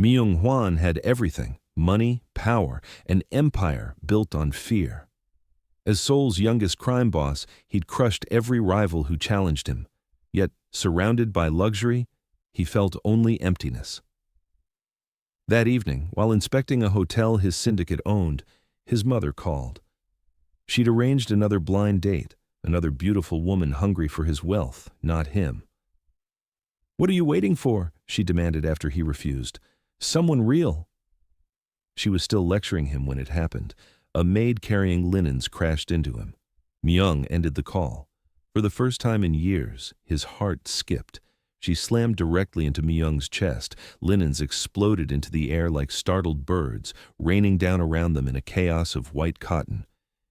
Myung Hwan had everything: money, power, an empire built on fear. As Seoul's youngest crime boss, he'd crushed every rival who challenged him. Yet, surrounded by luxury, he felt only emptiness. That evening, while inspecting a hotel his syndicate owned, his mother called. She'd arranged another blind date, another beautiful woman hungry for his wealth, not him. "What are you waiting for?" she demanded after he refused. "Someone real." She was still lecturing him when it happened. A maid carrying linens crashed into him. Myung ended the call. For the first time in years, his heart skipped. She slammed directly into Myung's chest. Linens exploded into the air like startled birds, raining down around them in a chaos of white cotton.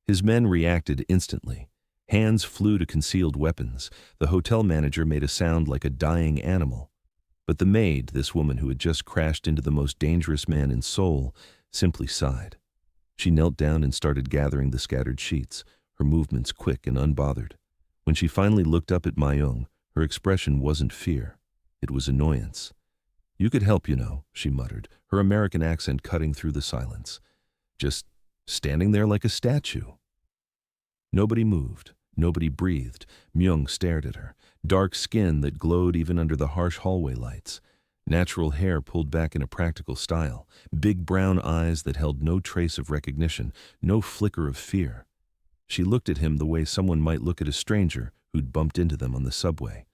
His men reacted instantly. Hands flew to concealed weapons. The hotel manager made a sound like a dying animal. But the maid, this woman who had just crashed into the most dangerous man in Seoul, simply sighed. She knelt down and started gathering the scattered sheets, her movements quick and unbothered. When she finally looked up at Myung, her expression wasn't fear. It was annoyance. "You could help, you know," she muttered, her American accent cutting through the silence. "Just standing there like a statue." Nobody moved. Nobody breathed. Myung stared at her. Dark skin that glowed even under the harsh hallway lights. Natural hair pulled back in a practical style. Big brown eyes that held no trace of recognition, no flicker of fear. She looked at him the way someone might look at a stranger who'd bumped into them on the subway,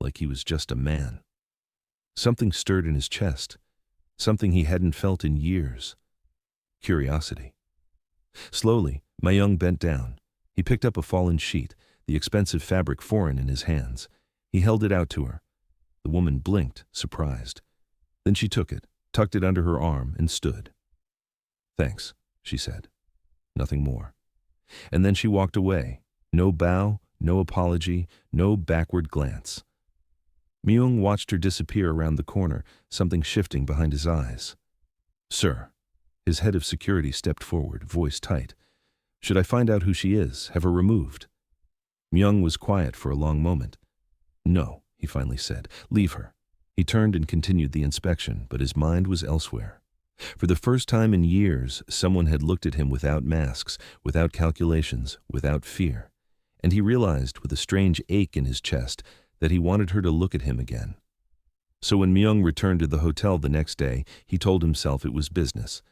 like he was just a man. Something stirred in his chest, something he hadn't felt in years. Curiosity. Slowly, Myung bent down. He picked up a fallen sheet, the expensive fabric foreign in his hands. He held it out to her. The woman blinked, surprised. Then she took it, tucked it under her arm, and stood. "Thanks," she said. Nothing more. And then she walked away. No bow, no apology, no backward glance. Myung watched her disappear around the corner, something shifting behind his eyes. "Sir." His head of security stepped forward, voice tight. "Should I find out who she is, have her removed?" Myung was quiet for a long moment. "No," he finally said. "Leave her." He turned and continued the inspection, but his mind was elsewhere. For the first time in years, someone had looked at him without masks, without calculations, without fear. And he realized, with a strange ache in his chest, that he wanted her to look at him again. So when Myung returned to the hotel the next day, he told himself it was business.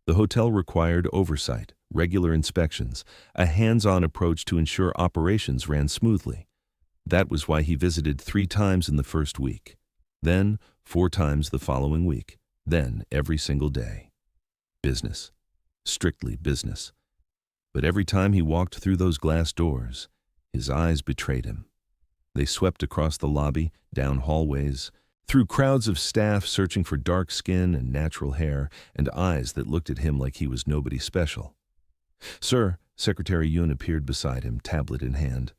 The hotel required oversight, regular inspections, a hands-on approach to ensure operations ran smoothly. That was why he visited 3 times in the first week, then 4 times the following week, then every single day. Business. Strictly business. But every time he walked through those glass doors, his eyes betrayed him. They swept across the lobby, down hallways, through crowds of staff searching for dark skin and natural hair, and eyes that looked at him like he was nobody special. "Sir," Secretary Yoon appeared beside him, tablet in hand.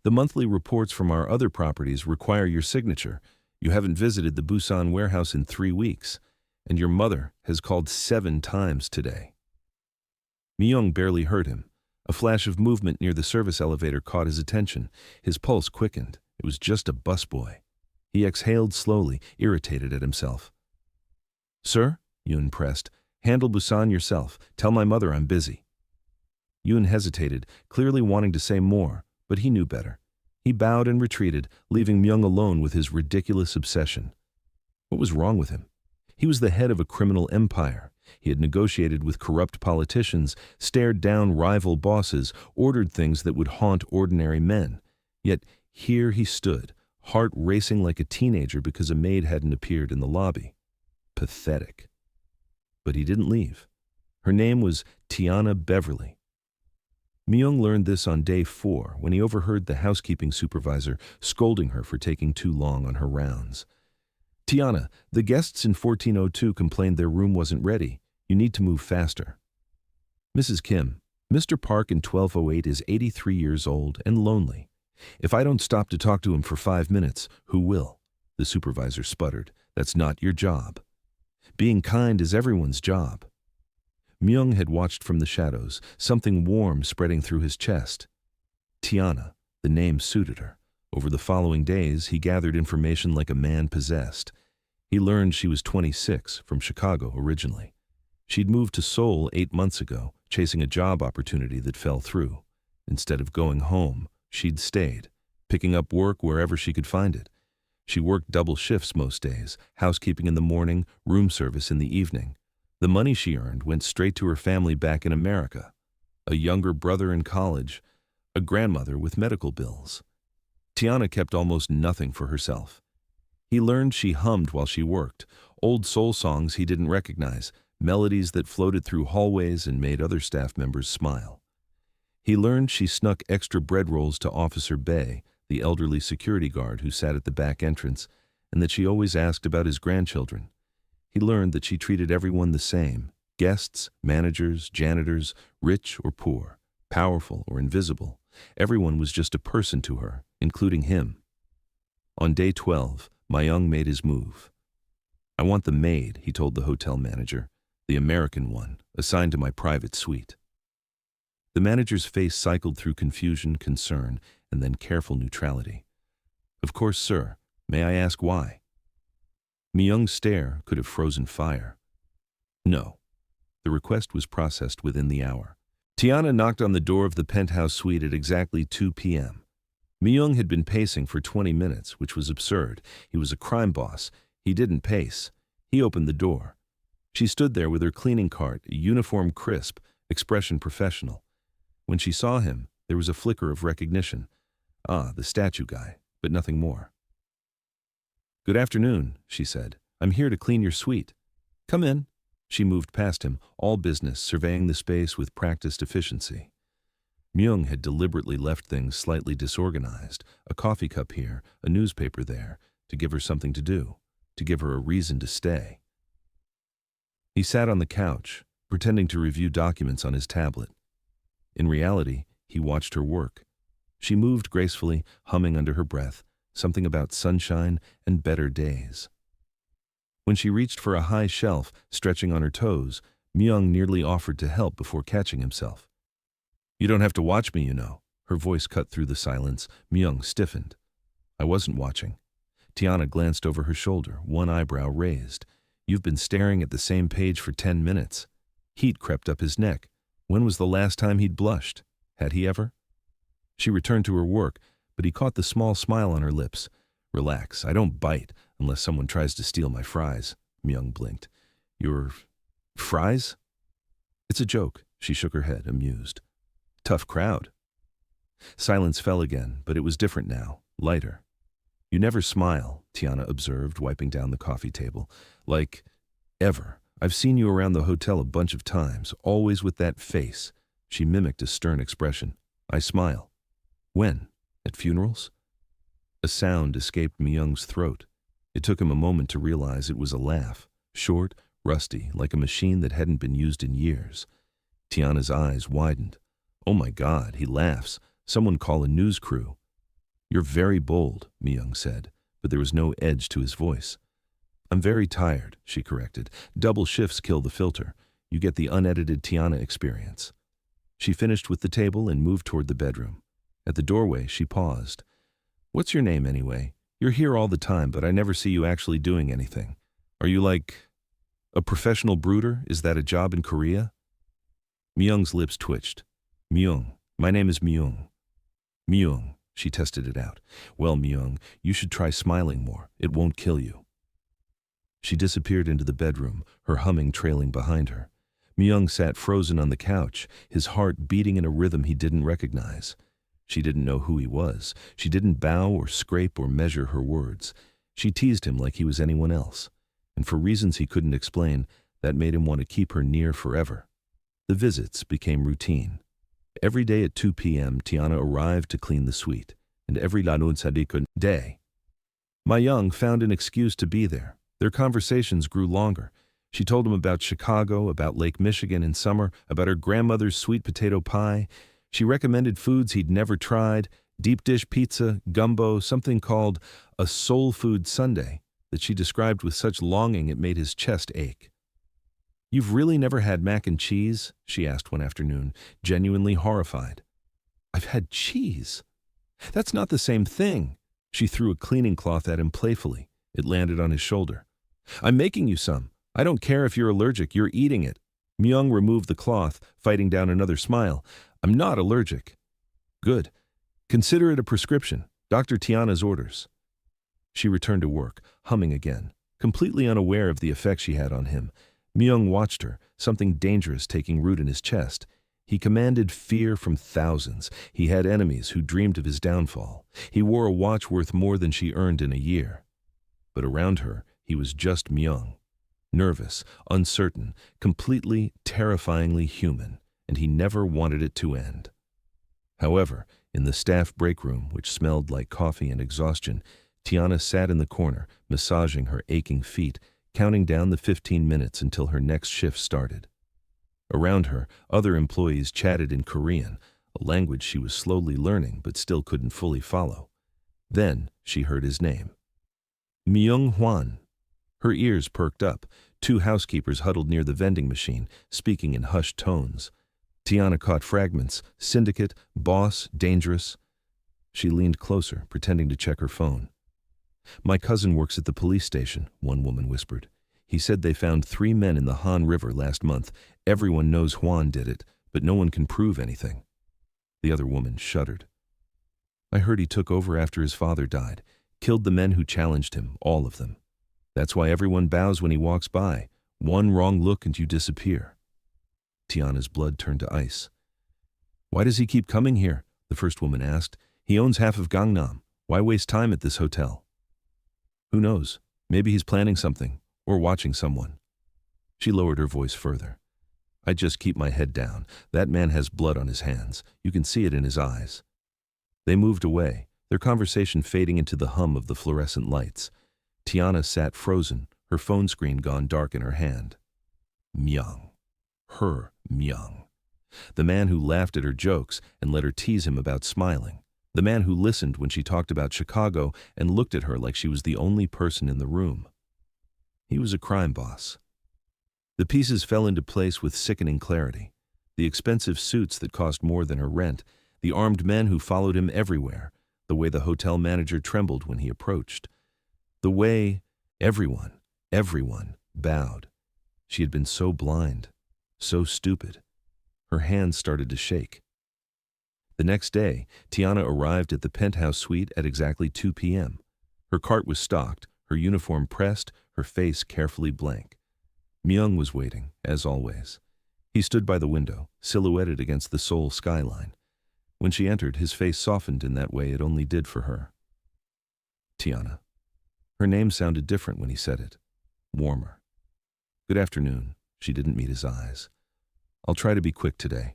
"The monthly reports from our other properties require your signature. You haven't visited the Busan warehouse in 3 weeks, and your mother has called 7 times today." Myung barely heard him. A flash of movement near the service elevator caught his attention. His pulse quickened. It was just a busboy. He exhaled slowly, irritated at himself. "Sir," Yoon pressed, "handle Busan yourself. Tell my mother I'm busy." Yoon hesitated, clearly wanting to say more, but he knew better. He bowed and retreated, leaving Myung alone with his ridiculous obsession. What was wrong with him? He was the head of a criminal empire. He had negotiated with corrupt politicians, stared down rival bosses, ordered things that would haunt ordinary men. Yet here he stood, heart racing like a teenager because a maid hadn't appeared in the lobby. Pathetic. But he didn't leave. Her name was Tiana Beverly. Myung learned this on day 4 when he overheard the housekeeping supervisor scolding her for taking too long on her rounds. "Tiana, the guests in 1402 complained their room wasn't ready. You need to move faster." "Mrs. Kim, Mr. Park in 1208 is 83 years old and lonely. If I don't stop to talk to him for 5 minutes, who will?" The supervisor sputtered. "That's not your job. Being kind is everyone's job." Myung had watched from the shadows, something warm spreading through his chest. Tiana, the name suited her. Over the following days, he gathered information like a man possessed. He learned she was 26, from Chicago originally. She'd moved to Seoul 8 months ago, chasing a job opportunity that fell through. Instead of going home, she'd stayed, picking up work wherever she could find it. She worked double shifts most days, housekeeping in the morning, room service in the evening. The money she earned went straight to her family back in America. A younger brother in college, a grandmother with medical bills. Tiana kept almost nothing for herself. He learned she hummed while she worked, old soul songs he didn't recognize, melodies that floated through hallways and made other staff members smile. He learned she snuck extra bread rolls to Officer Bay, the elderly security guard who sat at the back entrance, and that she always asked about his grandchildren. He learned that she treated everyone the same: guests, managers, janitors, rich or poor, powerful or invisible. Everyone was just a person to her, including him. On day 12, Myung made his move. "I want the maid," he told the hotel manager, "the American one, assigned to my private suite." The manager's face cycled through confusion, concern, and then careful neutrality. "Of course, sir. May I ask why?" Myung's stare could have frozen fire. No. The request was processed within the hour. Tiana knocked on the door of the penthouse suite at exactly 2 p.m. Myung had been pacing for 20 minutes, which was absurd. He was a crime boss. He didn't pace. He opened the door. She stood there with her cleaning cart, uniform crisp, expression professional. When she saw him, there was a flicker of recognition. Ah, the statue guy, but nothing more. "Good afternoon," she said. "I'm here to clean your suite." "Come in." She moved past him, all business, surveying the space with practiced efficiency. Myung had deliberately left things slightly disorganized, a coffee cup here, a newspaper there, to give her something to do, to give her a reason to stay. He sat on the couch, pretending to review documents on his tablet. In reality, he watched her work. She moved gracefully, humming under her breath, something about sunshine and better days. When she reached for a high shelf, stretching on her toes, Myung nearly offered to help before catching himself. "You don't have to watch me, you know." Her voice cut through the silence. Myung stiffened. "I wasn't watching." Tiana glanced over her shoulder, one eyebrow raised. "You've been staring at the same page for 10 minutes. Heat crept up his neck. When was the last time he'd blushed? Had he ever? She returned to her work, but he caught the small smile on her lips. "Relax, I don't bite unless someone tries to steal my fries." Myung blinked. "Your fries?" "It's a joke." She shook her head, amused. "Tough crowd." Silence fell again, but it was different now, lighter. "You never smile," Tiana observed, wiping down the coffee table. "Like, ever. I've seen you around the hotel a bunch of times, always with that face." She mimicked a stern expression. "I smile." "When? At funerals?" A sound escaped Myung's throat. It took him a moment to realize it was a laugh, short, rusty, like a machine that hadn't been used in years. Tiana's eyes widened. "Oh my God, he laughs. Someone call a news crew." "You're very bold," Myung said, but there was no edge to his voice. "I'm very tired," she corrected. "Double shifts kill the filter. You get the unedited Tiana experience." She finished with the table and moved toward the bedroom. At the doorway, she paused. "What's your name, anyway? You're here all the time, but I never see you actually doing anything. Are you like a professional brooder? Is that a job in Korea?" Myung's lips twitched. "Myung. My name is Myung." "Myung." She tested it out. "Well, Myung, you should try smiling more. It won't kill you." She disappeared into the bedroom, her humming trailing behind her. Myung sat frozen on the couch, his heart beating in a rhythm he didn't recognize. She didn't know who he was. She didn't bow or scrape or measure her words. She teased him like he was anyone else. And for reasons he couldn't explain, that made him want to keep her near forever. The visits became routine. Every day at 2 p.m., Tiana arrived to clean the suite, and every Lanun day. Myung found an excuse to be there. Their conversations grew longer. She told him about Chicago, about Lake Michigan in summer, about her grandmother's sweet potato pie. She recommended foods he'd never tried, deep dish pizza, gumbo, something called a soul food sundae that she described with such longing it made his chest ache. "You've really never had mac and cheese?" she asked one afternoon, genuinely horrified. "I've had cheese. That's not the same thing." She threw a cleaning cloth at him playfully. It landed on his shoulder. I'm making you some. I don't care if you're allergic, you're eating it. Myung removed the cloth, fighting down another smile. I'm not allergic. Good. Consider it a prescription. Dr. Tiana's orders. She returned to work, humming again, completely unaware of the effect she had on him. Myung watched her, something dangerous taking root in his chest. He commanded fear from thousands. He had enemies who dreamed of his downfall. He wore a watch worth more than she earned in a year. But around her, he was just Myung. Nervous, uncertain, completely, terrifyingly human, and he never wanted it to end. However, in the staff break room, which smelled like coffee and exhaustion, Tiana sat in the corner, massaging her aching feet, counting down the 15 minutes until her next shift started. Around her, other employees chatted in Korean, a language she was slowly learning but still couldn't fully follow. Then she heard his name. Myung Hwan. Her ears perked up. Two housekeepers huddled near the vending machine, speaking in hushed tones. Tiana caught fragments: syndicate, boss, dangerous. She leaned closer, pretending to check her phone. My cousin works at the police station, one woman whispered. He said they found 3 men in the Han River last month. Everyone knows Hwan did it, but no one can prove anything. The other woman shuddered. I heard he took over after his father died, killed the men who challenged him, all of them. That's why everyone bows when he walks by. One wrong look and you disappear. Tiana's blood turned to ice. Why does he keep coming here? The first woman asked. He owns half of Gangnam. Why waste time at this hotel? Who knows? Maybe he's planning something, or watching someone. She lowered her voice further. I just keep my head down. That man has blood on his hands. You can see it in his eyes. They moved away, their conversation fading into the hum of the fluorescent lights. Tiana sat frozen, her phone screen gone dark in her hand. Myung. Her Myung. The man who laughed at her jokes and let her tease him about smiling. The man who listened when she talked about Chicago and looked at her like she was the only person in the room. He was a crime boss. The pieces fell into place with sickening clarity. The expensive suits that cost more than her rent, the armed men who followed him everywhere, the way the hotel manager trembled when he approached. The way everyone bowed. She had been so blind, so stupid. Her hands started to shake. The next day, Tiana arrived at the penthouse suite at exactly 2 p.m. Her cart was stocked, her uniform pressed, her face carefully blank. Myung was waiting, as always. He stood by the window, silhouetted against the Seoul skyline. When she entered, his face softened in that way it only did for her. Tiana. Her name sounded different when he said it, warmer. Good afternoon. She didn't meet his eyes. I'll try to be quick today.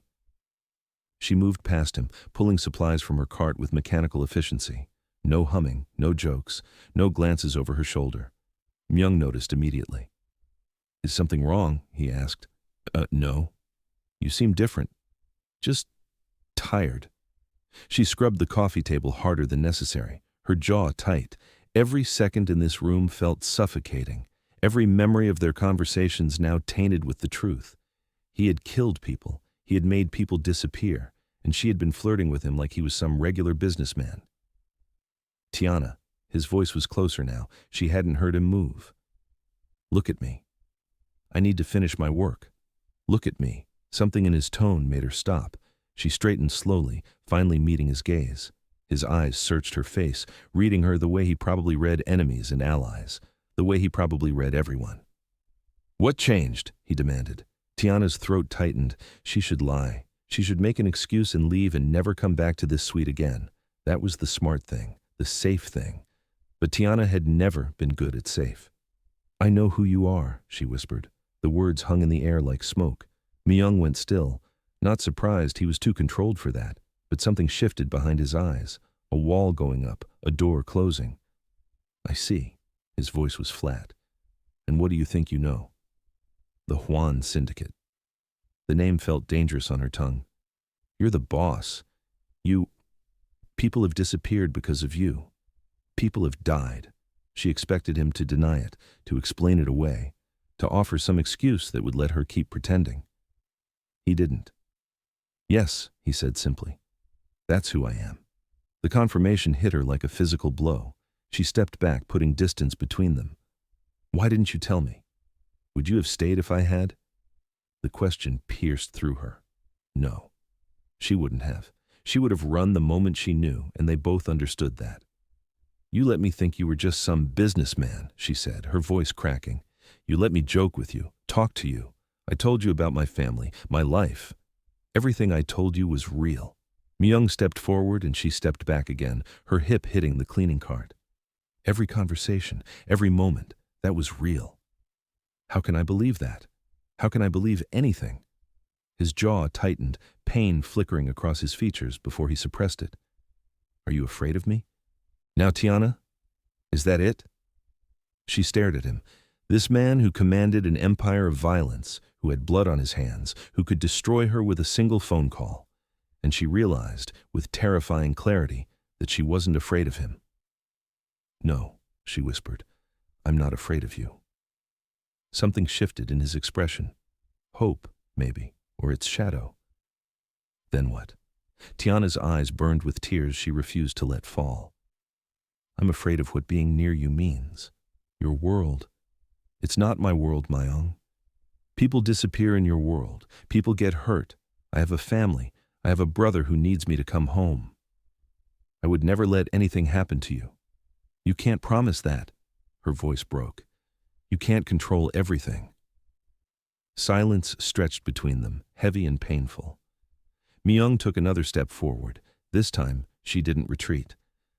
She moved past him, pulling supplies from her cart with mechanical efficiency. No humming, no jokes, no glances over her shoulder. Myung noticed immediately. Is something wrong? He asked. No. You seem different. Just tired. She scrubbed the coffee table harder than necessary, her jaw tight. Every second in this room felt suffocating, every memory of their conversations now tainted with the truth. He had killed people, he had made people disappear, and she had been flirting with him like he was some regular businessman. Tiana, his voice was closer now, she hadn't heard him move. Look at me. I need to finish my work. Look at me. Something in his tone made her stop. She straightened slowly, finally meeting his gaze. His eyes searched her face, reading her the way he probably read enemies and allies, the way he probably read everyone. What changed? He demanded. Tiana's throat tightened. She should lie. She should make an excuse and leave and never come back to this suite again. That was the smart thing, the safe thing. But Tiana had never been good at safe. I know who you are, she whispered. The words hung in the air like smoke. Myung went still. Not surprised, he was too controlled for that. But something shifted behind his eyes. A wall going up, a door closing. I see. His voice was flat. And what do you think you know? The Hwan Syndicate. The name felt dangerous on her tongue. You're the boss. People have disappeared because of you. People have died. She expected him to deny it, to explain it away, to offer some excuse that would let her keep pretending. He didn't. Yes, he said simply. That's who I am. The confirmation hit her like a physical blow. She stepped back, putting distance between them. Why didn't you tell me? Would you have stayed if I had? The question pierced through her. No, she wouldn't have. She would have run the moment she knew, and they both understood that. You let me think you were just some businessman, she said, her voice cracking. You let me joke with you, talk to you. I told you about my family, my life. Everything I told you was real. Myung stepped forward and she stepped back again, her hip hitting the cleaning cart. Every conversation, every moment, that was real. How can I believe that? How can I believe anything? His jaw tightened, pain flickering across his features before he suppressed it. Are you afraid of me? Now, Tiana? Is that it? She stared at him. This man who commanded an empire of violence, who had blood on his hands, who could destroy her with a single phone call. And she realized, with terrifying clarity, that she wasn't afraid of him. No, she whispered, I'm not afraid of you. Something shifted in his expression. Hope, maybe, or its shadow. Then what? Tiana's eyes burned with tears she refused to let fall. I'm afraid of what being near you means. Your world. It's not my world, Myung. People disappear in your world. People get hurt. I have a family. I have a brother who needs me to come home. I would never let anything happen to you. You can't promise that. Her voice broke. You can't control everything. Silence stretched between them, heavy and painful. Myung took another step forward. This time, she didn't retreat.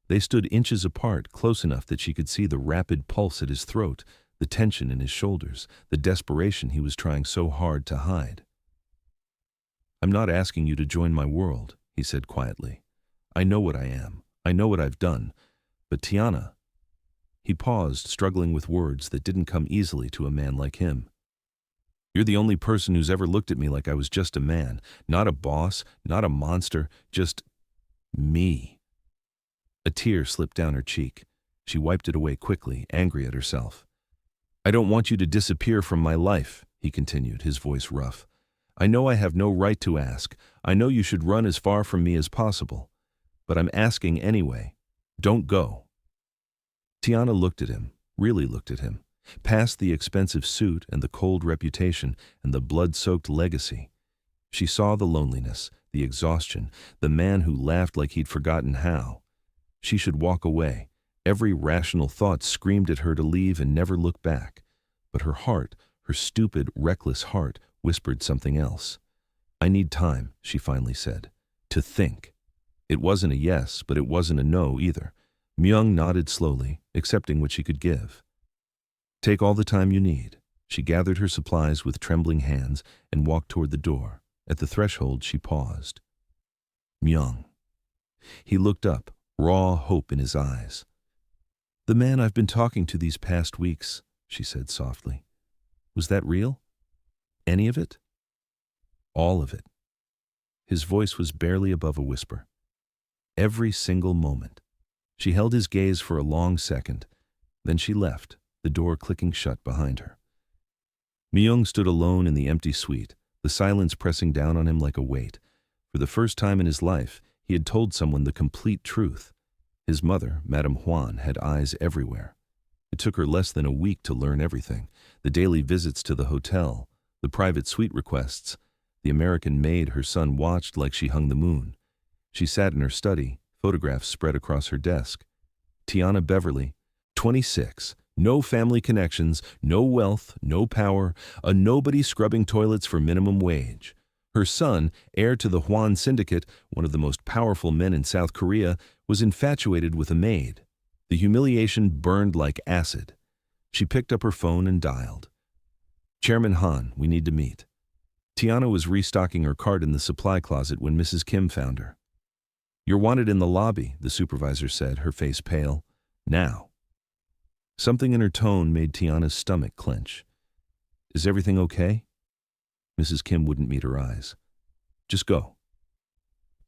They stood inches apart, close enough that she could see the rapid pulse at his throat, the tension in his shoulders, the desperation he was trying so hard to hide. I'm not asking you to join my world, he said quietly. I know what I am. I know what I've done. But Tiana... He paused, struggling with words that didn't come easily to a man like him. You're the only person who's ever looked at me like I was just a man, not a boss, not a monster, just me. A tear slipped down her cheek. She wiped it away quickly, angry at herself. I don't want you to disappear from my life, he continued, his voice rough. I know I have no right to ask. I know you should run as far from me as possible. But I'm asking anyway. Don't go. Tiana looked at him, really looked at him, past the expensive suit and the cold reputation and the blood-soaked legacy. She saw the loneliness, the exhaustion, the man who laughed like he'd forgotten how. She should walk away. Every rational thought screamed at her to leave and never look back. But her heart, her stupid, reckless heart, whispered something else. I need time, she finally said, to think. It wasn't a yes, but it wasn't a no either. Myung nodded slowly, accepting what she could give. Take all the time you need. She gathered her supplies with trembling hands and walked toward the door. At the threshold, she paused. Myung. He looked up, raw hope in his eyes. The man I've been talking to these past weeks, she said softly. Was that real? Any of it? All of it. His voice was barely above a whisper. Every single moment. She held his gaze for a long second. Then she left, the door clicking shut behind her. Myung stood alone in the empty suite, the silence pressing down on him like a weight. For the first time in his life, he had told someone the complete truth. His mother, Madame Hwan, had eyes everywhere. It took her less than a week to learn everything. The daily visits to the hotel, the private suite requests, the American maid her son watched like she hung the moon. She sat in her study, photographs spread across her desk. Tiana Beverly, 26, no family connections, no wealth, no power, a nobody scrubbing toilets for minimum wage. Her son, heir to the Hwan syndicate, one of the most powerful men in South Korea, was infatuated with a maid. The humiliation burned like acid. She picked up her phone and dialed. Chairman Han, we need to meet. Tiana was restocking her cart in the supply closet when Mrs. Kim found her. You're wanted in the lobby, the supervisor said, her face pale. Now. Something in her tone made Tiana's stomach clench. Is everything okay? Mrs. Kim wouldn't meet her eyes. Just go.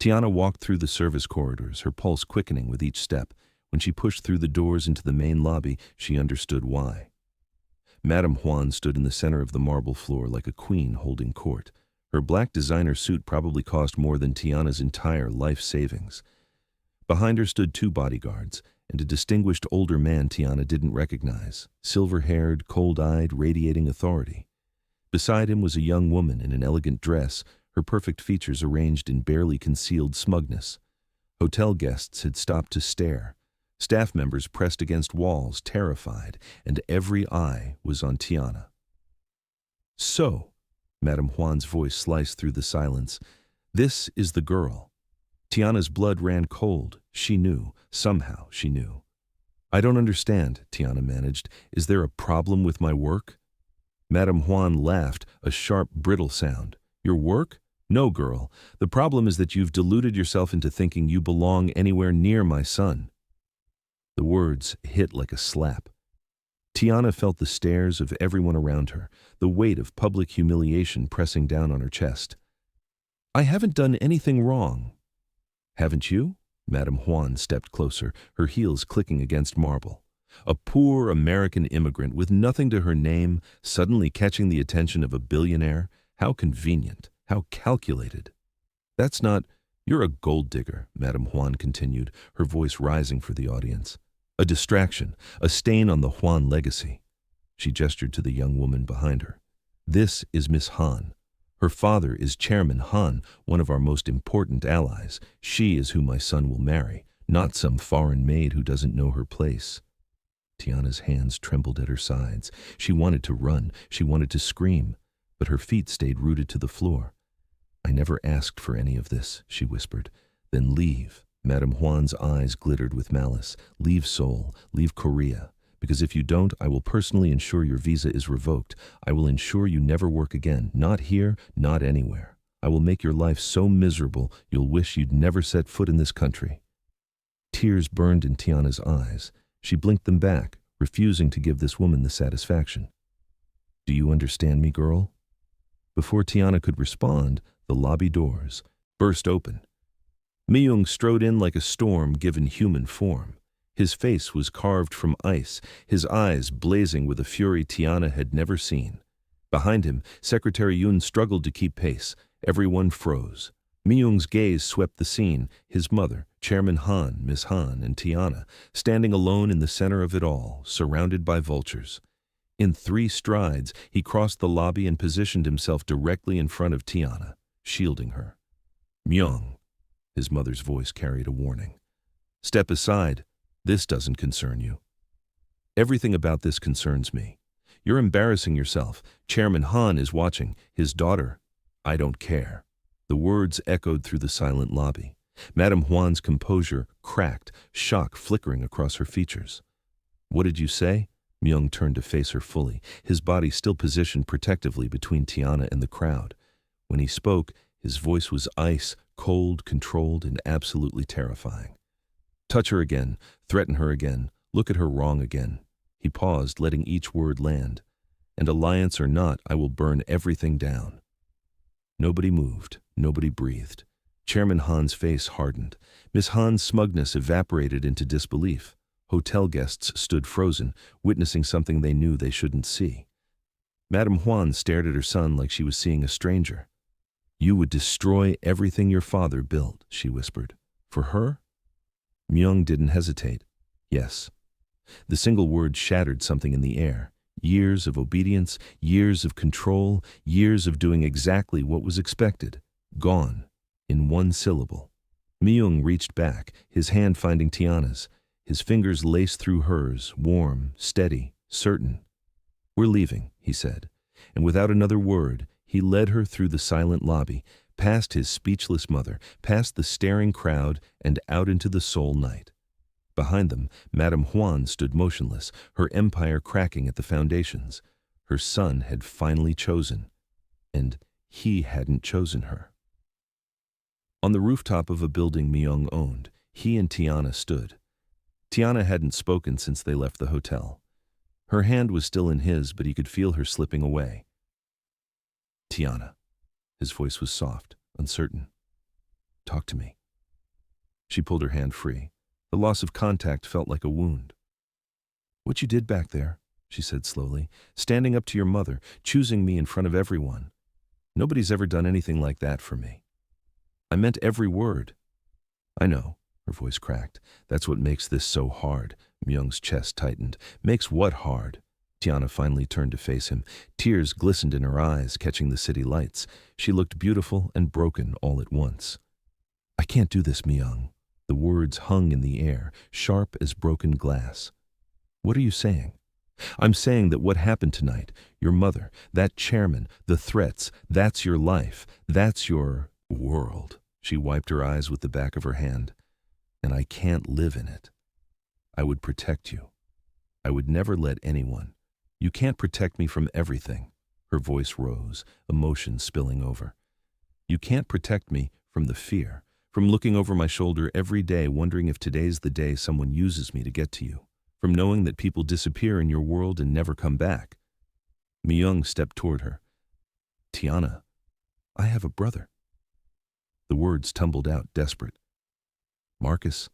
Tiana walked through the service corridors, her pulse quickening with each step. When she pushed through the doors into the main lobby, she understood why. Madame Hwan stood in the center of the marble floor like a queen holding court. Her black designer suit probably cost more than Tiana's entire life savings. Behind her stood two bodyguards, and a distinguished older man Tiana didn't recognize, silver-haired, cold-eyed, radiating authority. Beside him was a young woman in an elegant dress, her perfect features arranged in barely concealed smugness. Hotel guests had stopped to stare. Staff members pressed against walls, terrified, and every eye was on Tiana. "So," Madame Hwan's voice sliced through the silence, "this is the girl." Tiana's blood ran cold. She knew. Somehow she knew. "I don't understand," Tiana managed. "Is there a problem with my work?" Madame Hwan laughed, a sharp, brittle sound. "Your work? No, girl. The problem is that you've deluded yourself into thinking you belong anywhere near my son." The words hit like a slap. Tiana felt the stares of everyone around her, the weight of public humiliation pressing down on her chest. "I haven't done anything wrong." "Haven't you?" Madame Hwan stepped closer, her heels clicking against marble. A poor American immigrant with nothing to her name, suddenly catching the attention of a billionaire? How convenient, how calculated. "That's not— You're a gold digger," Madame Hwan continued, her voice rising for the audience. "A distraction, a stain on the Hwan legacy." She gestured to the young woman behind her. "This is Miss Han. Her father is Chairman Han, one of our most important allies. She is who my son will marry, not some foreign maid who doesn't know her place." Tiana's hands trembled at her sides. She wanted to run, she wanted to scream, but her feet stayed rooted to the floor. "I never asked for any of this," she whispered. "Then leave." Madame Hwan's eyes glittered with malice. "Leave Seoul, leave Korea. Because if you don't, I will personally ensure your visa is revoked. I will ensure you never work again, not here, not anywhere. I will make your life so miserable you'll wish you'd never set foot in this country." Tears burned in Tiana's eyes. She blinked them back, refusing to give this woman the satisfaction. "Do you understand me, girl?" Before Tiana could respond, the lobby doors burst open. Myung strode in like a storm given human form. His face was carved from ice, his eyes blazing with a fury Tiana had never seen. Behind him, Secretary Yoon struggled to keep pace. Everyone froze. Myung's gaze swept the scene, his mother, Chairman Han, Miss Han, and Tiana, standing alone in the center of it all, surrounded by vultures. In 3 strides, he crossed the lobby and positioned himself directly in front of Tiana, shielding her. "Myung," his mother's voice carried a warning. "Step aside. This doesn't concern you." "Everything about this concerns me. You're embarrassing yourself. Chairman Han is watching. His daughter— I don't care." The words echoed through the silent lobby. Madame Hwan's composure cracked, shock flickering across her features. "What did you say?" Myung turned to face her fully, his body still positioned protectively between Tiana and the crowd. When he spoke, his voice was ice, cold, controlled, and absolutely terrifying. "Touch her again, threaten her again, look at her wrong again." He paused, letting each word land. "And alliance or not, I will burn everything down." Nobody moved, nobody breathed. Chairman Han's face hardened. Miss Han's smugness evaporated into disbelief. Hotel guests stood frozen, witnessing something they knew they shouldn't see. Madame Hwan stared at her son like she was seeing a stranger. "You would destroy everything your father built," she whispered. "For her?" Myung didn't hesitate. "Yes." The single word shattered something in the air. Years of obedience, years of control, years of doing exactly what was expected. Gone, in one syllable. Myung reached back, his hand finding Tiana's. His fingers laced through hers, warm, steady, certain. "We're leaving," he said. And without another word, he led her through the silent lobby, past his speechless mother, past the staring crowd, and out into the Seoul night. Behind them, Madame Hwan stood motionless, her empire cracking at the foundations. Her son had finally chosen, and he hadn't chosen her. On the rooftop of a building Myung owned, he and Tiana stood. Tiana hadn't spoken since they left the hotel. Her hand was still in his, but he could feel her slipping away. "Tiana." His voice was soft, uncertain. "Talk to me." She pulled her hand free. The loss of contact felt like a wound. "What you did back there," she said slowly, "standing up to your mother, choosing me in front of everyone. Nobody's ever done anything like that for me." "I meant every word." "I know. Her voice cracked. That's what makes this so hard. Myung's chest tightened. Makes what hard? Tiana finally turned to face him. Tears glistened in her eyes, catching the city lights. She looked beautiful and broken all at once. I can't do this, Myung. The words hung in the air, sharp as broken glass. What are you saying? I'm saying that what happened tonight, your mother, that chairman, the threats, that's your life. That's your world. She wiped her eyes with the back of her hand. And I can't live in it. I would protect you. I would never let anyone. You can't protect me from everything. Her voice rose, emotion spilling over. You can't protect me from the fear, from looking over my shoulder every day wondering if today's the day someone uses me to get to you, from knowing that people disappear in your world and never come back. Myung stepped toward her. Tiana, I have a brother. The words tumbled out, desperate. Marcus,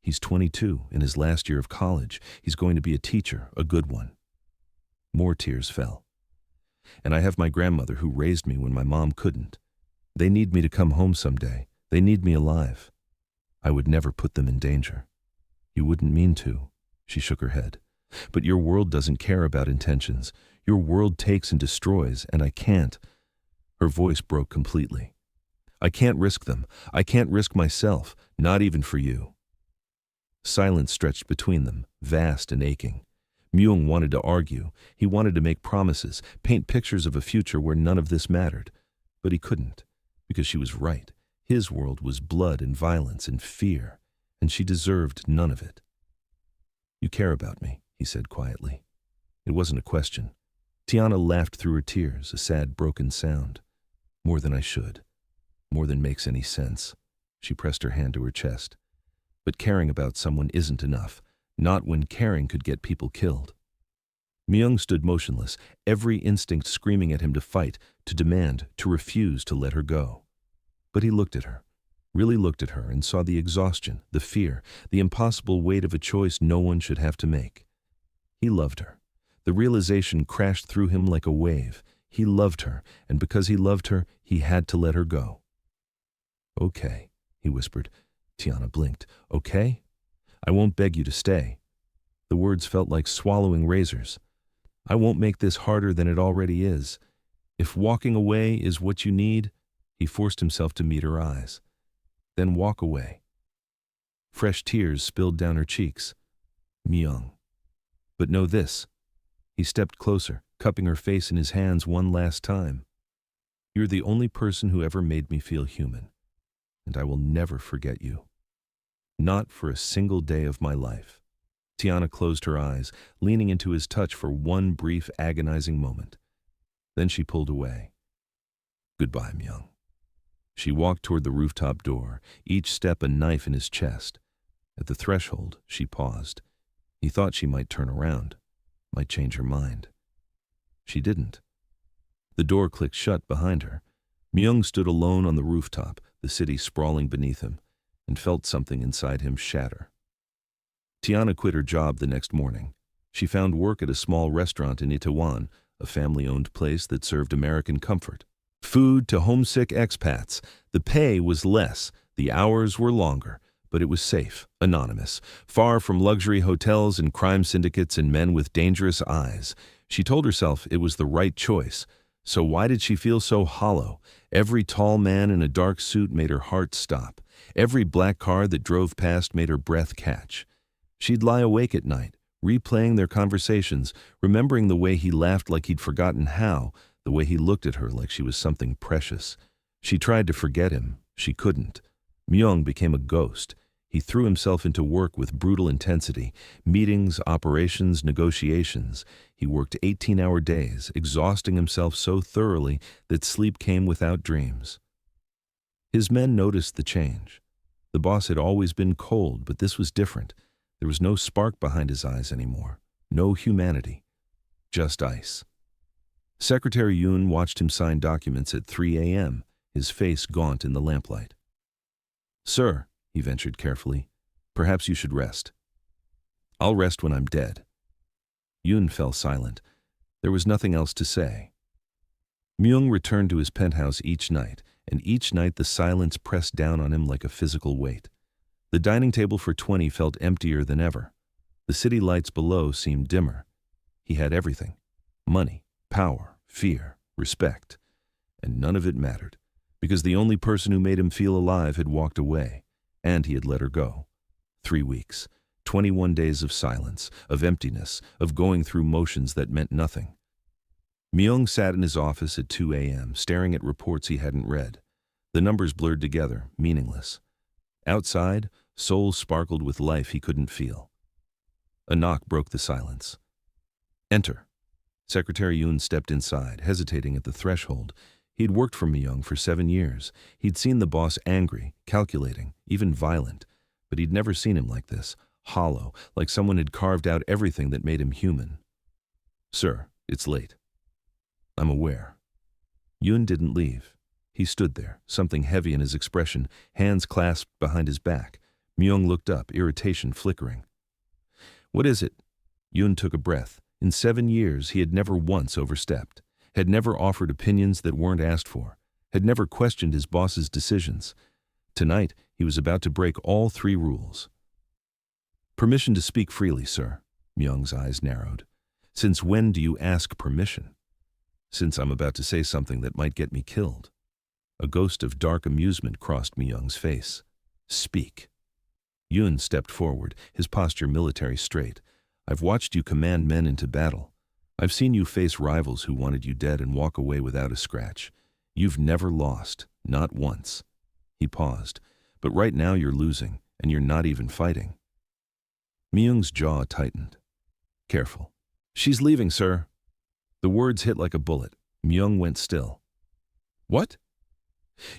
he's 22, in his last year of college. He's going to be a teacher, a good one. More tears fell. And I have my grandmother who raised me when my mom couldn't. They need me to come home someday. They need me alive. I would never put them in danger. You wouldn't mean to. She shook her head. But your world doesn't care about intentions. Your world takes and destroys, and I can't. Her voice broke completely. I can't risk them. I can't risk myself, not even for you. Silence stretched between them, vast and aching. Myung wanted to argue. He wanted to make promises, paint pictures of a future where none of this mattered. But he couldn't, because she was right. His world was blood and violence and fear, and she deserved none of it. You care about me, he said quietly. It wasn't a question. Tiana laughed through her tears, a sad, broken sound. More than I should. More than makes any sense. She pressed her hand to her chest. But caring about someone isn't enough. Not when caring could get people killed. Myung stood motionless, every instinct screaming at him to fight, to demand, to refuse to let her go. But he looked at her, really looked at her, and saw the exhaustion, the fear, the impossible weight of a choice no one should have to make. He loved her. The realization crashed through him like a wave. He loved her, and because he loved her, he had to let her go. Okay, he whispered. Tiana blinked. Okay? I won't beg you to stay. The words felt like swallowing razors. I won't make this harder than it already is. If walking away is what you need, he forced himself to meet her eyes. Then walk away. Fresh tears spilled down her cheeks. Myung. But know this. He stepped closer, cupping her face in his hands one last time. You're the only person who ever made me feel human, and I will never forget you. Not for a single day of my life. Tiana closed her eyes, leaning into his touch for one brief, agonizing moment. Then she pulled away. Goodbye, Myung. She walked toward the rooftop door, each step a knife in his chest. At the threshold, she paused. He thought she might turn around, might change her mind. She didn't. The door clicked shut behind her. Myung stood alone on the rooftop, the city sprawling beneath him, and felt something inside him shatter. Tiana quit her job the next morning. She found work at a small restaurant in Itaewon, a family-owned place that served American comfort. Food to homesick expats. The pay was less, the hours were longer, but it was safe, anonymous, far from luxury hotels and crime syndicates and men with dangerous eyes. She told herself it was the right choice. So why did she feel so hollow? Every tall man in a dark suit made her heart stop. Every black car that drove past made her breath catch. She'd lie awake at night, replaying their conversations, remembering the way he laughed like he'd forgotten how, the way he looked at her like she was something precious. She tried to forget him. She couldn't. Myung became a ghost. He threw himself into work with brutal intensity. Meetings, operations, negotiations. He worked 18-hour days, exhausting himself so thoroughly that sleep came without dreams. His men noticed the change. The boss had always been cold, but this was different. There was no spark behind his eyes anymore. No humanity. Just ice. Secretary Yoon watched him sign documents at 3 a.m., his face gaunt in the lamplight. Sir, he ventured carefully, perhaps you should rest. I'll rest when I'm dead. Yoon fell silent. There was nothing else to say. Myung returned to his penthouse each night, and each night the silence pressed down on him like a physical weight. The dining table for 20 felt emptier than ever. The city lights below seemed dimmer. He had everything: money, power, fear, respect. And none of it mattered, because the only person who made him feel alive had walked away, and he had let her go. 3 weeks, 21 days of silence, of emptiness, of going through motions that meant nothing. Myung sat in his office at 2 a.m., staring at reports he hadn't read. The numbers blurred together, meaningless. Outside, Seoul sparkled with life he couldn't feel. A knock broke the silence. "Enter." Secretary Yoon stepped inside, hesitating at the threshold. He'd worked for Myung for 7 years. He'd seen the boss angry, calculating, even violent. But he'd never seen him like this, hollow, like someone had carved out everything that made him human. "Sir, it's late." "I'm aware." Yoon didn't leave. He stood there, something heavy in his expression, hands clasped behind his back. Myung looked up, irritation flickering. "What is it?" Yoon took a breath. In 7 years, he had never once overstepped, had never offered opinions that weren't asked for, had never questioned his boss's decisions. Tonight, he was about to break all 3 rules. "Permission to speak freely, sir." Myung's eyes narrowed. "Since when do you ask permission?" "Since I'm about to say something that might get me killed." A ghost of dark amusement crossed Myung's face. "Speak." Yoon stepped forward, his posture military straight. "I've watched you command men into battle. I've seen you face rivals who wanted you dead and walk away without a scratch. You've never lost, not once." He paused. "But right now you're losing, and you're not even fighting." Myung's jaw tightened. "Careful." "She's leaving, sir." The words hit like a bullet. Myung went still. "What?"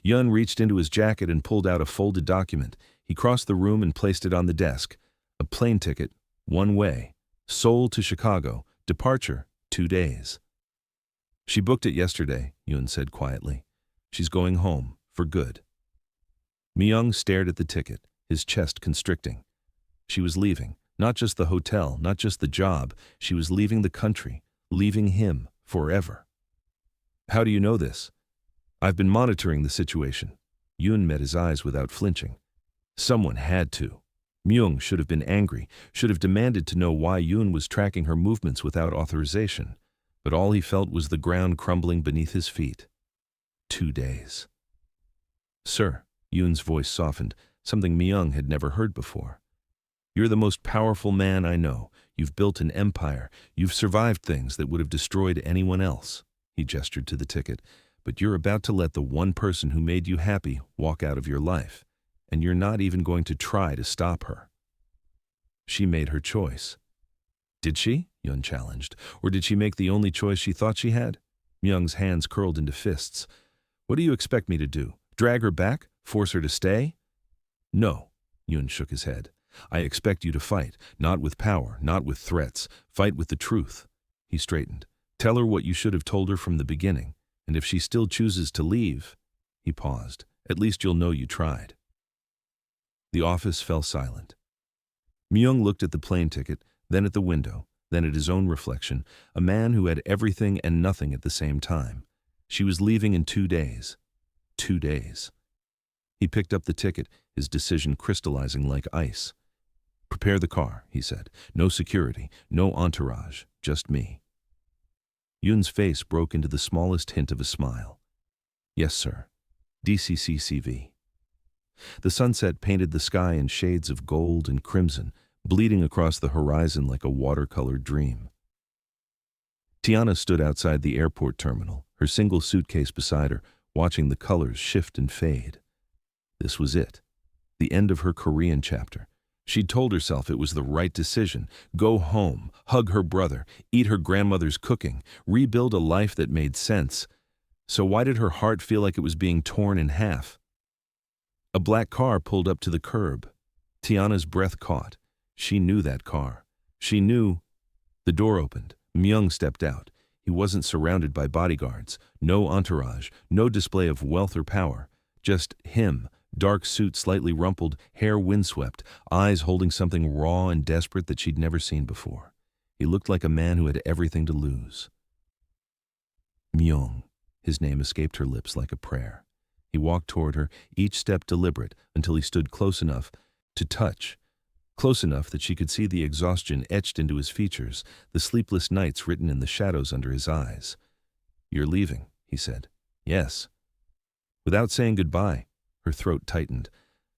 Yoon reached into his jacket and pulled out a folded document. He crossed the room and placed it on the desk. A plane ticket, one way, Seoul to Chicago, departure, 2 days. "She booked it yesterday," Yoon said quietly. "She's going home, for good." Myung stared at the ticket, his chest constricting. She was leaving, not just the hotel, not just the job. She was leaving the country, leaving him forever. "How do you know this?" "I've been monitoring the situation." Yoon met his eyes without flinching. Someone had to. Myung should have been angry, should have demanded to know why Yoon was tracking her movements without authorization. But all he felt was the ground crumbling beneath his feet. 2 days. "Sir," Yoon's voice softened, something Myung had never heard before. "You're the most powerful man I know. You've built an empire. You've survived things that would have destroyed anyone else." He gestured to the ticket. "But you're about to let the one person who made you happy walk out of your life. And you're not even going to try to stop her." "She made her choice." "Did she?" Yoon challenged. "Or did she make the only choice she thought she had?" Myung's hands curled into fists. "What do you expect me to do? Drag her back? Force her to stay?" "No," Yoon shook his head. "I expect you to fight, not with power, not with threats. Fight with the truth." He straightened. "Tell her what you should have told her from the beginning. And if she still chooses to leave," he paused, "at least you'll know you tried." The office fell silent. Myung looked at the plane ticket, then at the window, then at his own reflection, a man who had everything and nothing at the same time. She was leaving in 2 days. 2 days. He picked up the ticket, his decision crystallizing like ice. "Prepare the car," he said. "No security, no entourage, just me." Yoon's face broke into the smallest hint of a smile. "Yes, sir. DCCCV." The sunset painted the sky in shades of gold and crimson, bleeding across the horizon like a watercolored dream. Tiana stood outside the airport terminal, her single suitcase beside her, watching the colors shift and fade. This was it, the end of her Korean chapter. She'd told herself it was the right decision. Go home, hug her brother, eat her grandmother's cooking, rebuild a life that made sense. So why did her heart feel like it was being torn in half? A black car pulled up to the curb. Tiana's breath caught. She knew that car. She knew. The door opened. Myung stepped out. He wasn't surrounded by bodyguards, no entourage, no display of wealth or power. Just him, dark suit slightly rumpled, hair windswept, eyes holding something raw and desperate that she'd never seen before. He looked like a man who had everything to lose. Myung. His name escaped her lips like a prayer. He walked toward her, each step deliberate, until he stood close enough to touch, close enough that she could see the exhaustion etched into his features, the sleepless nights written in the shadows under his eyes. "You're leaving," he said. "Yes." Without saying goodbye, her throat tightened.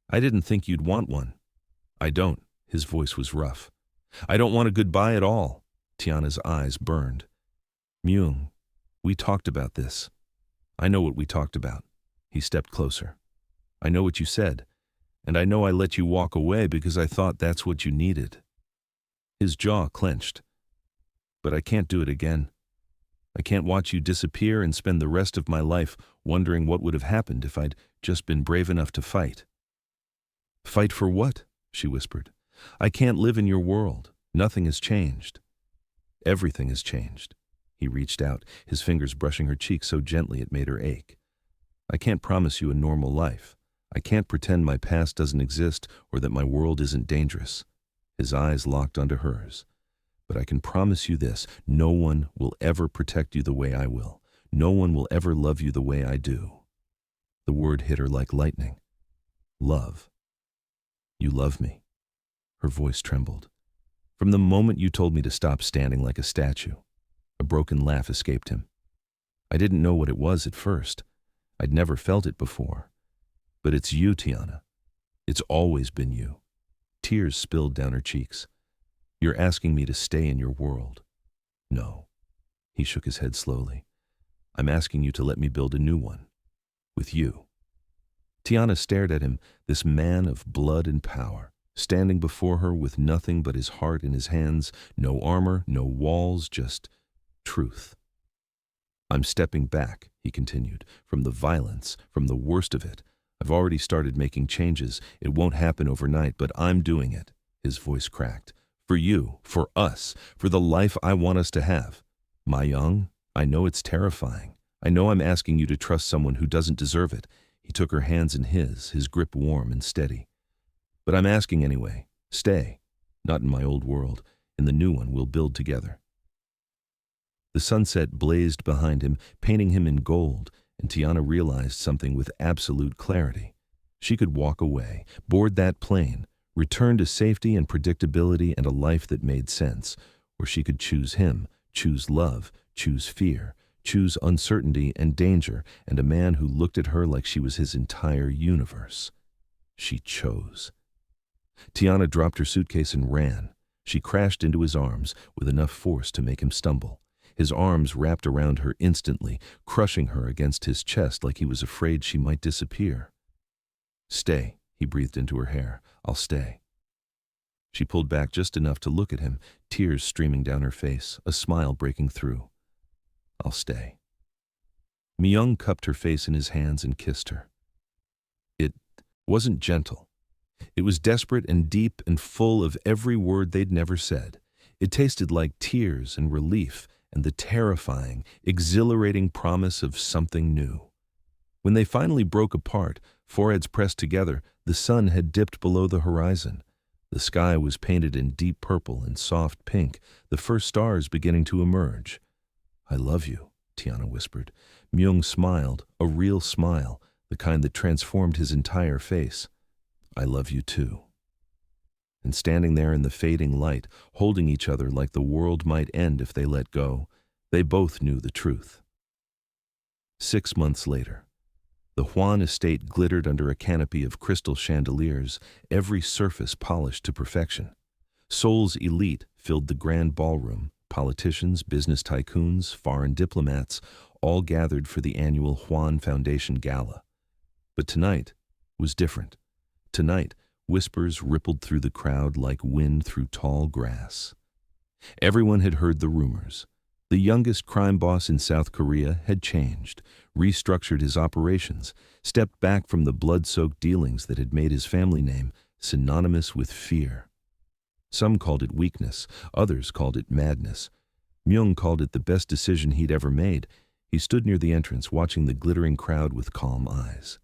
"I didn't think you'd want one." "I don't." His voice was rough. "I don't want a goodbye at all." Tiana's eyes burned. "Myung, we talked about this." "I know what we talked about." He stepped closer. "I know what you said, and I know I let you walk away because I thought that's what you needed." His jaw clenched. "But I can't do it again. I can't watch you disappear and spend the rest of my life wondering what would have happened if I'd just been brave enough to fight." "Fight for what?" she whispered. "I can't live in your world. Nothing has changed." "Everything has changed." He reached out, his fingers brushing her cheek so gently it made her ache. "I can't promise you a normal life. I can't pretend my past doesn't exist or that my world isn't dangerous." His eyes locked onto hers. "But I can promise you this, no one will ever protect you the way I will. No one will ever love you the way I do." The word hit her like lightning. "Love. You love me." Her voice trembled. "From the moment you told me to stop standing like a statue." A broken laugh escaped him. "I didn't know what it was at first. I'd never felt it before. But it's you, Tiana. It's always been you." Tears spilled down her cheeks. "You're asking me to stay in your world." "No." He shook his head slowly. "I'm asking you to let me build a new one. With you." Tiana stared at him, this man of blood and power, standing before her with nothing but his heart in his hands, no armor, no walls, just truth. "I'm stepping back," he continued, "from the violence, from the worst of it. I've already started making changes. It won't happen overnight, but I'm doing it." His voice cracked. "For you, for us, for the life I want us to have. Myung, I know it's terrifying. I know I'm asking you to trust someone who doesn't deserve it." He took her hands in his grip warm and steady. "But I'm asking anyway. Stay. Not in my old world. In the new one we'll build together." The sunset blazed behind him, painting him in gold, and Tiana realized something with absolute clarity. She could walk away, board that plane, return to safety and predictability and a life that made sense, or she could choose him, choose love, choose fear, choose uncertainty and danger, and a man who looked at her like she was his entire universe. She chose. Tiana dropped her suitcase and ran. She crashed into his arms with enough force to make him stumble. His arms wrapped around her instantly, crushing her against his chest like he was afraid she might disappear. "Stay," he breathed into her hair. "I'll stay." She pulled back just enough to look at him, tears streaming down her face, a smile breaking through. "I'll stay." Myung cupped her face in his hands and kissed her. It wasn't gentle. It was desperate and deep and full of every word they'd never said. It tasted like tears and relief and the terrifying, exhilarating promise of something new. When they finally broke apart, foreheads pressed together, the sun had dipped below the horizon. The sky was painted in deep purple and soft pink, the first stars beginning to emerge. "I love you," Tiana whispered. Myung smiled, a real smile, the kind that transformed his entire face. "I love you too." And standing there in the fading light, holding each other like the world might end if they let go, they both knew the truth. 6 months later, the Hwan estate glittered under a canopy of crystal chandeliers, every surface polished to perfection. Seoul's elite filled the grand ballroom, politicians, business tycoons, foreign diplomats, all gathered for the annual Hwan Foundation Gala. But tonight was different. Tonight, whispers rippled through the crowd like wind through tall grass. Everyone had heard the rumors. The youngest crime boss in South Korea had changed, restructured his operations, stepped back from the blood-soaked dealings that had made his family name synonymous with fear. Some called it weakness, others called it madness. Myung called it the best decision he'd ever made. He stood near the entrance, watching the glittering crowd with calm eyes.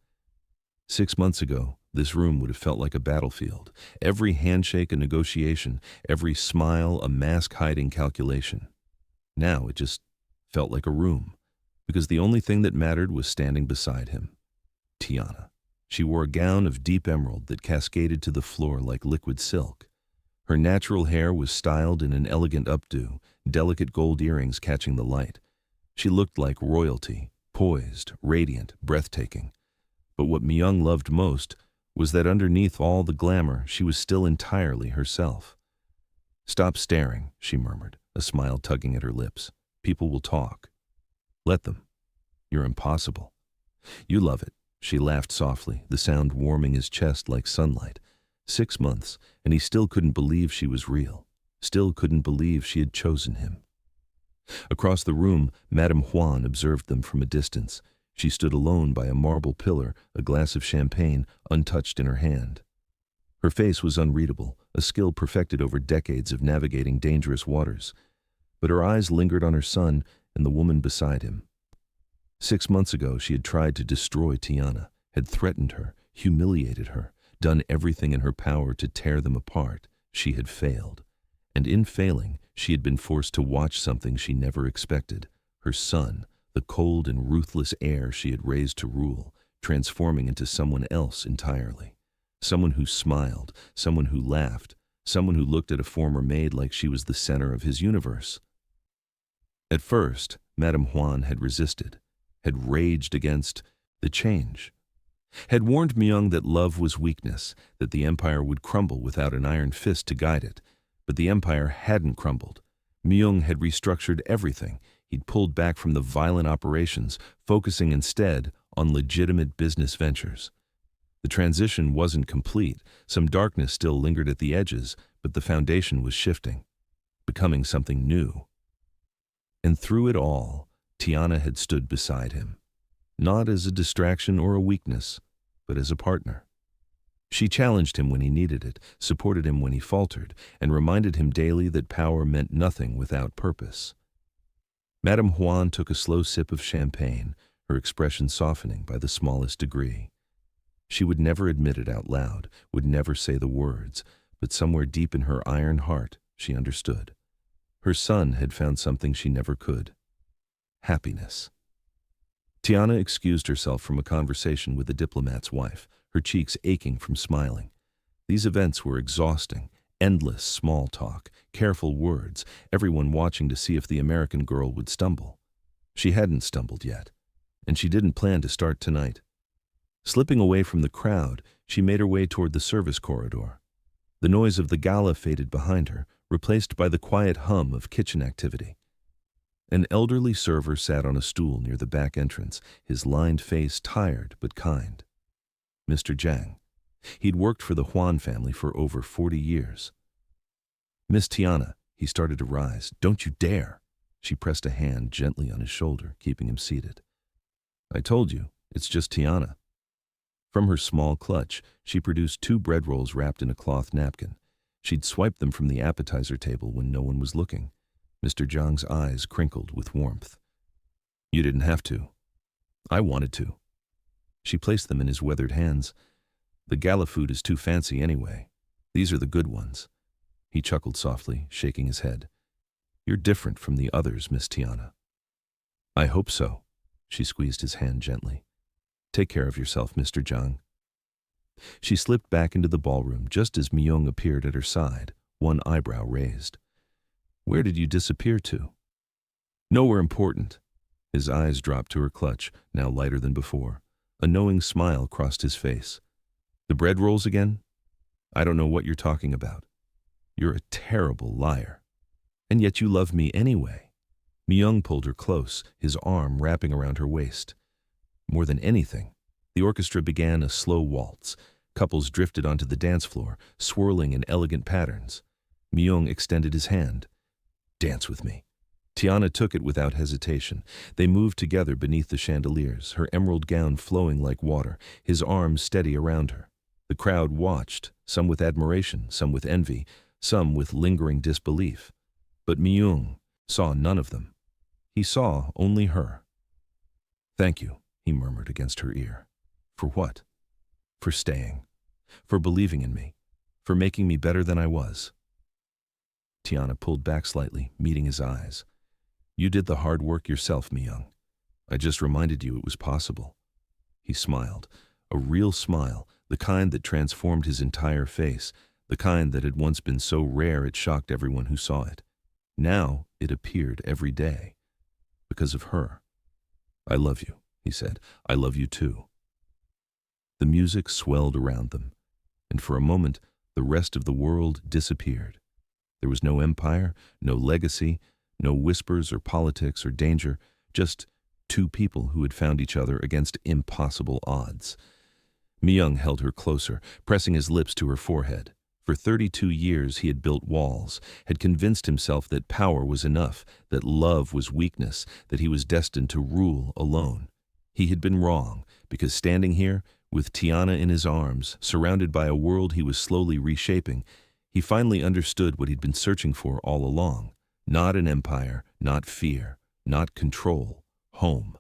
6 months ago, this room would have felt like a battlefield. Every handshake a negotiation, every smile a mask-hiding calculation. Now it just felt like a room, because the only thing that mattered was standing beside him. Tiana. She wore a gown of deep emerald that cascaded to the floor like liquid silk. Her natural hair was styled in an elegant updo, delicate gold earrings catching the light. She looked like royalty, poised, radiant, breathtaking. But what Myung loved most was that underneath all the glamour, she was still entirely herself. "Stop staring," she murmured, a smile tugging at her lips. "People will talk. Let them. You're impossible." "You love it." She laughed softly, the sound warming his chest like sunlight. 6 months, and he still couldn't believe she was real. Still couldn't believe she had chosen him. Across the room, Madame Hwan observed them from a distance. She stood alone by a marble pillar, a glass of champagne untouched in her hand. Her face was unreadable, a skill perfected over decades of navigating dangerous waters. But her eyes lingered on her son and the woman beside him. 6 months ago, she had tried to destroy Tiana, had threatened her, humiliated her, done everything in her power to tear them apart. She had failed. And in failing, she had been forced to watch something she never expected. Her son, the cold and ruthless heir she had raised to rule, transforming into someone else entirely. Someone who smiled, someone who laughed, someone who looked at a former maid like she was the center of his universe. At first, Madame Hwan had resisted, had raged against the change, had warned Myung that love was weakness, that the empire would crumble without an iron fist to guide it. But the empire hadn't crumbled. Myung had restructured everything. He'd pulled back from the violent operations, focusing instead on legitimate business ventures. The transition wasn't complete. Some darkness still lingered at the edges, but the foundation was shifting, becoming something new. And through it all, Tiana had stood beside him, not as a distraction or a weakness, but as a partner. She challenged him when he needed it, supported him when he faltered, and reminded him daily that power meant nothing without purpose. Madame Hwan took a slow sip of champagne, her expression softening by the smallest degree. She would never admit it out loud, would never say the words, but somewhere deep in her iron heart, she understood. Her son had found something she never could: happiness. Tiana excused herself from a conversation with the diplomat's wife, her cheeks aching from smiling. These events were exhausting, endless small talk, careful words, everyone watching to see if the American girl would stumble. She hadn't stumbled yet, and she didn't plan to start tonight. Slipping away from the crowd, she made her way toward the service corridor. The noise of the gala faded behind her, replaced by the quiet hum of kitchen activity. An elderly server sat on a stool near the back entrance, his lined face tired but kind. Mr. Jang. He'd worked for the Hwan family for over 40 years. "Miss Tiana," he started to rise. "Don't you dare." She pressed a hand gently on his shoulder, keeping him seated. "I told you, it's just Tiana." From her small clutch, she produced 2 bread rolls wrapped in a cloth napkin. She'd swiped them from the appetizer table when no one was looking. Mr. Jang's eyes crinkled with warmth. "You didn't have to. I wanted to." She placed them in his weathered hands. "The gala food is too fancy anyway. These are the good ones." He chuckled softly, shaking his head. "You're different from the others, Miss Tiana." "I hope so." She squeezed his hand gently. "Take care of yourself, Mr. Jang." She slipped back into the ballroom just as Myung appeared at her side, one eyebrow raised. "Where did you disappear to?" "Nowhere important." His eyes dropped to her clutch, now lighter than before. A knowing smile crossed his face. "The bread rolls again? I don't know what you're talking about. You're a terrible liar. And yet you love me anyway." Myung pulled her close, his arm wrapping around her waist. More than anything, the orchestra began a slow waltz. Couples drifted onto the dance floor, swirling in elegant patterns. Myung extended his hand. "Dance with me." Tiana took it without hesitation. They moved together beneath the chandeliers, her emerald gown flowing like water, his arms steady around her. The crowd watched, some with admiration, some with envy, some with lingering disbelief. But Myung saw none of them. He saw only her. "Thank you," he murmured against her ear. "For what?" "For staying. For believing in me. For making me better than I was." Tiana pulled back slightly, meeting his eyes. "You did the hard work yourself, Myung. I just reminded you it was possible." He smiled. A real smile, the kind that transformed his entire face, the kind that had once been so rare it shocked everyone who saw it. Now it appeared every day. Because of her. "I love you," he said. "I love you too." The music swelled around them, and for a moment the rest of the world disappeared. There was no empire, no legacy, no whispers or politics or danger, just two people who had found each other against impossible odds. Myung held her closer, pressing his lips to her forehead. For 32 years he had built walls, had convinced himself that power was enough, that love was weakness, that he was destined to rule alone. He had been wrong, because standing here, with Tiana in his arms, surrounded by a world he was slowly reshaping, he finally understood what he'd been searching for all along. Not an empire, not fear, not control, home.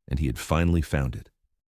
And he had finally found it.